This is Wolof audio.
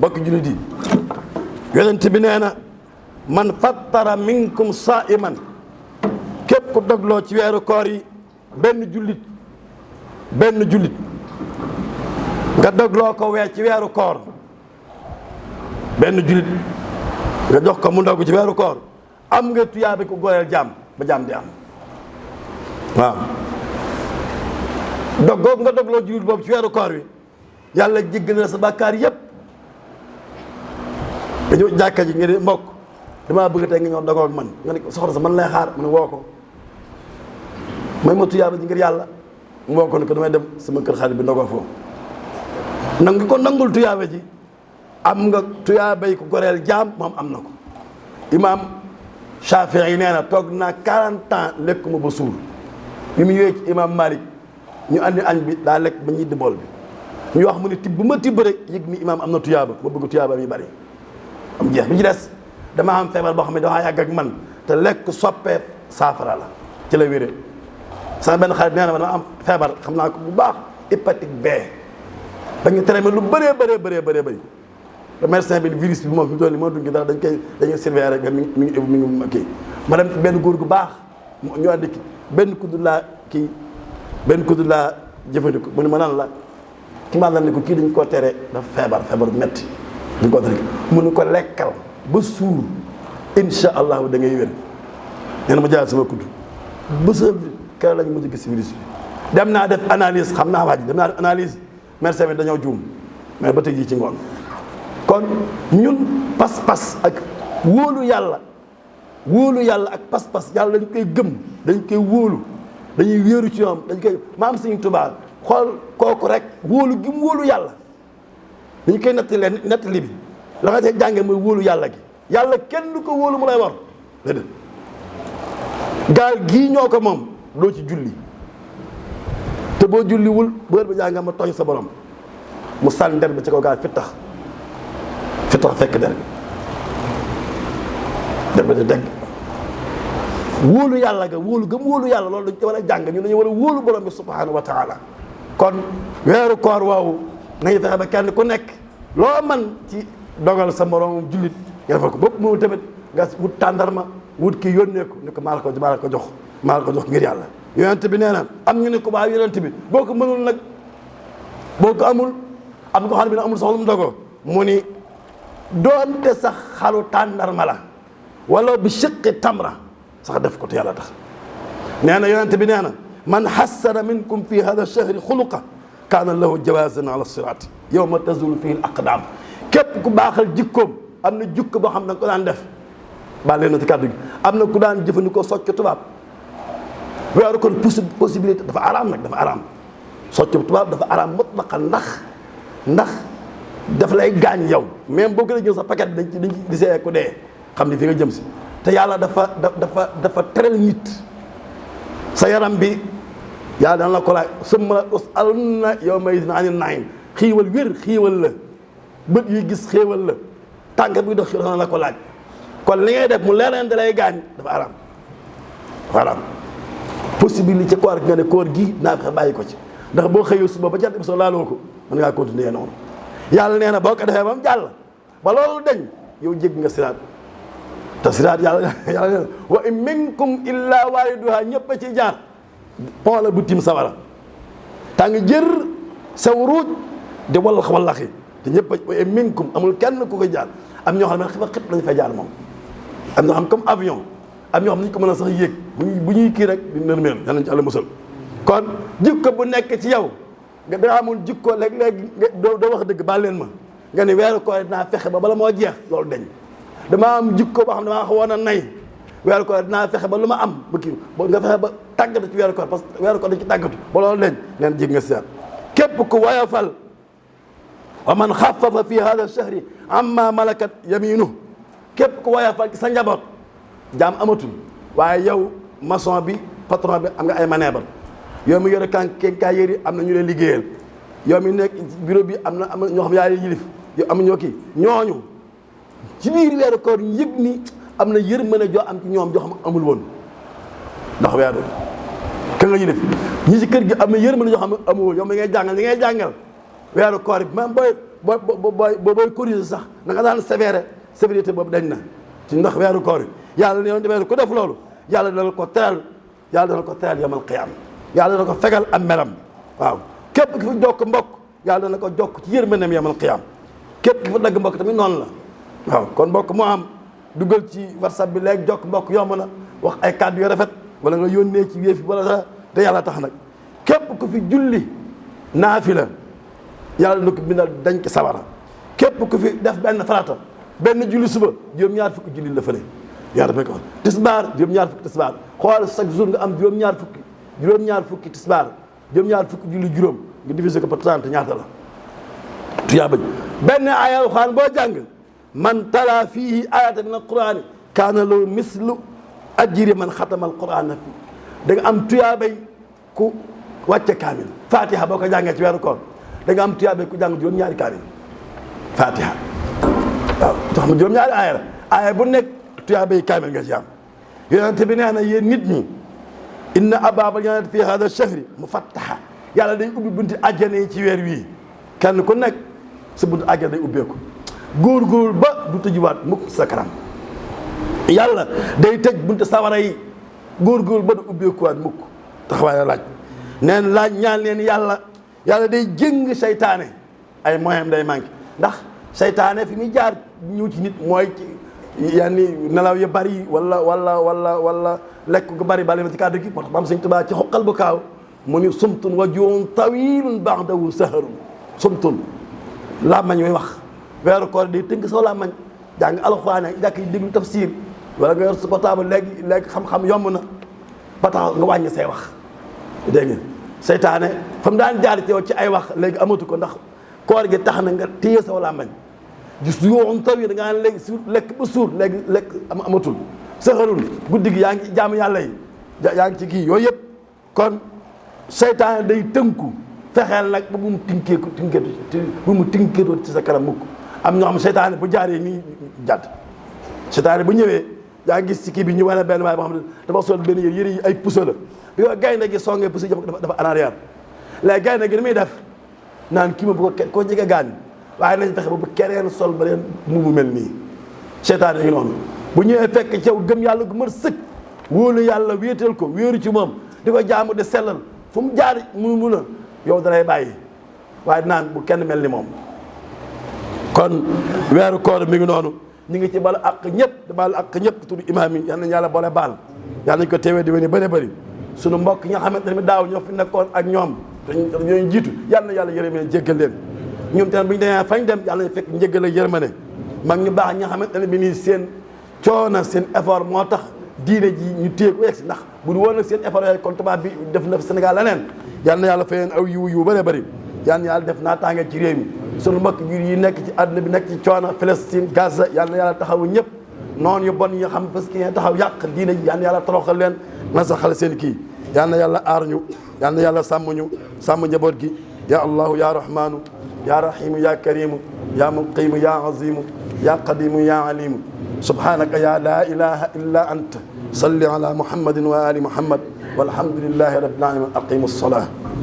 bokk jullit yi yonent bi nee na man fattara minkum saa'iman képp ku dogloo ci weeru koor yi benn jullit nga dogloo ko ci weeru koor benn jullit nga jox ko mu ndogu ci weeru koor am nga tuyaaba ku goreel jaam ba jaam di am waaw googu nga dogloo jullit boobu ci weeru koor wi yàlla jéggal na sa bàkkaar yépp dañu jàkka ji nga ne mbokk damaa bëgg tey nga ñëw dogoo ak man nga ne soxna sa man lay xaar mu ne woo ko may ma tuyaaba ji ngir yàlla mu woo ko ne ko damay dem sama kër xarit bi ndogoo foofu nangu ko nangul tuyaaba ji am nga tuyaabay ko goreel jaam moom am na ko imaam Shafii nee na toog naa 40 ans lekk ma ba suur bi mu ñëwee ci imaam Malik ñu andi añ bi daa lekk ba ñuy di bool bi ñu wax mu ne tibb bu ma tibb rek yëg ni imaam am na tuyaaba ma bëgg tuyaaba mi bari am jeex bi ci des damaa am feebar boo xam ne dafa yàgg ak man te lekk soppee saafara la ci la wéree sama benn xarit nee na ma dama am feebar xam naa ko bu baax hépatique B dañu tere lu bëree bëri le médecin bi virus bi moom fi mu toll nii moo duñ dara dañuy surveiller rek mi ngi kii ma dem ci benn góor gu baax ñu andi ki benn kudd laa jëfandiku mu ne ma nan la ki ma ne ko kii dañ ko tere dafa feebar bu metti dañ ko tere mu ne ko lekkal ba suur insha allahu da ngay wér nee na ma jaar sama kudd ba sa keroog lañ mujj gis virus bi dem naa def analyse xam naa waa ji dem naa def analyse médecin bi dañoo juum mais ba tey jii ci ngoon kon ñun pas-pas ak wóolu yàlla ak pas-pas yàlla dañ koy gëm dañ koy wóolu dañuy wéeru ci ñoom dañ koy maam Sëriñ Tuubaa xool kooku rek wóolu gi mu wóolu yàlla dañu koy nettali bi la nga jàngee mooy wóolu yàlla gi yàlla kenn du ko wóolu mu lay war déedéet gaal gii ñoo ko moom doo ci julli te boo julliwul bu heure ba jànga ma tooñ sa borom mu sànni der bi ci kaw gaal fi tax fekk der bi di degg wóolu yàlla ga wóolu gëm wóolu yàlla loolu dañ ko war a jàng ñu dañu war a wóolu borom bi subhanahu wa taala kon weeru koor woowu nañu fexe ba kenn ku nekk loo man ci dogal sa moroomum jullit nga defal ko bopp moom tamit nga wut tàndarma wut kii yónnee ko ni ko maa la ko jox ngir yàlla yonent bi nee na am ñu ne ko baa yonent bi boo ko mënul nag boo ko amul am ko xam ne bi ne amul soxla mu dogoo mu ni doonte sax xalu tàndarma la wala bi shiqqi tamra sax def ko te yàlla tax nee na yonent bi nee na man hassana minkum fi hada shahri xuluqa kaana lahu jawazan ala siraat yawma tazulu fihi al aqdam képp ku baaxal jikkoom am na jukk boo xam ne ko daan def baal leen na ci kàddu gi am na ku daan jëfandikoo socc tubaab weeru kon possibilité dafa araam nag dafa araam socc tubaab dafa araam mutlaqan ndax daf lay gaañ yow même boo gën a jël sa paquet dañ ci di see ku dee xam ni fi nga jëm si te yàlla dafa teral nit sa yaram bi yàlla dana la ko laaj summa la us'alunna yawma idin anin naim xiiwal wér xiiwal la bët yi gis xéewal la tànk bi dox dana la ko laaj kon li ngay def mu leereen da lay gaañ dafa araam possibilité koor gi nga ne koor gi naa fexe bàyyi ko ci ndax boo xëyee suba ba jant bi soo laaloo ko mën ngaa continuer noonu yàlla nee na boo ko defee ba mu jàll ba loolu dañ yow jégg nga siraat te siraat yàlla nee na wa in minkum illa waariduha ñëpp a ci jaar pont la bu tim sawara tàng jër sew ruuj di wallaxi te ñëpp wa in minkum amul kenn ku koy jaar am ñoo xam ne xiba xit lañu fay jaar moom am ñoo xam comme avion am ñoo xam nañu ko mën a sax yéeg bu ñuy kii rek di nërmeel yal nañu ci Yàlla musal kon jikko bu nekk ci yow nga da amul jikko léeg-léeg doo wax dëgg baal leen ma nga ne weeru koor dinaa fexe ba bala moo jeex loolu dañ damaa am jikko boo xam ne damaa xawoon a nay weeru koor dinaa fexe ba lu ma am ba kii nga fexe ba tàggatu ci weeru koor parce que weeru koor dañ ci tàggatu ba loolu dañ leen jég nga seet képp ku woyofal wa man xafafa fi hada shahri amma malakat yaminu képp ku woyofal ci sa njaboot jaam amatul waaye yow maçon bi patron bi am nga ay manœuvre yow mi yore kenkaay yëri am na ñu leen liggéeyal yow mi nekk bureau bi am na ñoo xam yaa yilif yow am ñoo kii ñooñu ci biir weeru koor ñu yëg ni am na yërmande joo am ci ñoom joo xam amul woon ndax weeru ka nga yilif ñi ci kër gi am na yërmande joo xam amul woon yow mi ngay jàngal li ngay jàngal weeru koor bi même booy corriger sax na nga daan sévérité boobu dañ na ci ndax weeru koor yi yàlla ne weeru ku def loolu yàlla dana ko teral yamal qiyaam yàlla dana ko fegal am meram waaw képp ki fi jokk mbokk yàlla dana ko jokk ci yërmandeem yamal qiyaam képp ki fa dagg mbokk tamit noonu la waaw kon mbokk moo am dugal ci whatsapp bi léegi jokk mbokk yomb na wax ay kàddu yu rafet wala nga yónnee ci wéefi wala dara te yàlla tax nag képp ku fi julli naafila yàlla na ko bindal dañ ko sawara képp ku fi def benn farata benn julli suba juróom-ñaar fukki julli la fële yàlla dafay ko wax tisbaar juróom-ñaar fukki tisbaar xool chaque jour nga am juróom-ñaar fukki tisbaar juróom-ñaar fukki julli juróom nga diviser ko par 30 ñaata la tuyaa bañ benn aaya alxuraan boo jàng man tala fiihi ayatan min alqurani kaana lahu mislu ajri man xatama alqurana fii da nga am tuyaabay ku wàcce kaamil fatiha boo ko jàngee ci weeru koor da nga am tuyaabay ku jàng juróom-ñaari kaamil fatiha waaw tax ma juróom-ñaari aaya la aaya bu nekk tuyaabay kaamil nga ci am yonente bi nee na yéen nit ñi inna abwaabal jannati fi hada shahri mufattaha yàlla day ubbi bunti àjjana yi ci weer wii kenn ku nekk sa bunti àjjana day ubbeeku góor-góor ba du tëjuwaat mukk sa kanam yàlla day tëj bunti sawara yi góor-góor ba du ubbeekuwaat mukk taxawaay laaj neen laaj ñaan leen yàlla day jëng seytaane ay moyens day manqué ndax seytaane fi muy jaar ñëw ci nit mooy ci yanni nelaw yu bari wala lekk gu bari bali ma ci kàddu gi moo tax maam Sëñ Tuubaa ci xoqal bu kaaw mu ni sumtun wa juun tawilun ba'dahu saharun sumtun làmmañ muy wax weeru koor day tënk soo làmmañ jàng alxuraan ak jàkk yi déglu tafsir wala nga yor sa portable léegi xam-xam yomb na ba tax nga wàññi say wax dégg nga seytaane fa mu daan jaar ci yow ci ay wax léegi amatu ko ndax koor gi tax na nga téye sa làmmañ gis yoon taw yi da ngaa léegi suur lekk ba suur léegi lekk amatul saxarul guddi gi yaa ngi jaamu yàlla yi yaa ngi ci kii yooyu yëpp kon seytaane day tënku fexeel nag ba bu mu tinkeetu ci sa kanam mukk am ñoo xam seytaane bu jaaree nii jàdd seytaane bu ñëwee yaa ngi gis ci kii bi ñu wane benn waaye boo xam ne dafa sol benn yére yi ay puso la bi ko gaynde gi songee puso dafa en arrière léegi gaynde gi ni muy def naan kii ma bu ko koo jege gaañ waaye nañ fexe ba bu keneen sol ba leen mu mel nii seytaane yi ngi noonu bu ñëwee fekk ci yow gëm yàlla gu mat sëkk wóolu yàlla wéetal ko wéeru ci moom di ko jaamu di sellal fu mu jaar mun a yow dalay bàyyi waaye naan bu kenn mel ni moom kon weeru koor mi ngi noonu ñu ngi ci bala ak ñëpp di baal ak ñëpp tudd imaam yi yal nañu yàlla boole baal yàlla nañu ko teewee di wéni bëri sunu mbokk ñi nga xamante ne daaw ñoo fi nekkoon ak ñoom ñooñu jiitu yal na yàlla yërëm leen jéggal leen ñoom tamit bu ñu demee fañ dem yàlla nañu fekk njéggal ak yërmande mag ñu baax ñi nga xamante ne bi nii seen coono seen effort moo tax diine ji ñu téye ko yegsi ndax bu woon nag seen effort yooyu kon tubaab bi def na Sénégal leneen yal na yàlla fayeen aw yu bëri yal na yàlla def naataange ci réew mi sunu mbokk jur yi nekk ci àdduna bi nekk ci coono Palestine Gaza yal na yàlla taxawu ñëpp noonu yu bon yi nga xam parce que yéen taxaw yàq diine ji yal na yàlla toroxal leen na sa xale seen kii yal na yàlla aar ñu yal na yàlla sàmm ñu sàmm njaboot gi ya allahu ya rahmanu ya rahimu ya karimu ya muqimu ya azimu ya qadimu ya alimu subhanaka ya la ilaha illa anta salli ala muhammadin wa ali muhammad walhamdulillahi rabbil alamin aqimu as-salah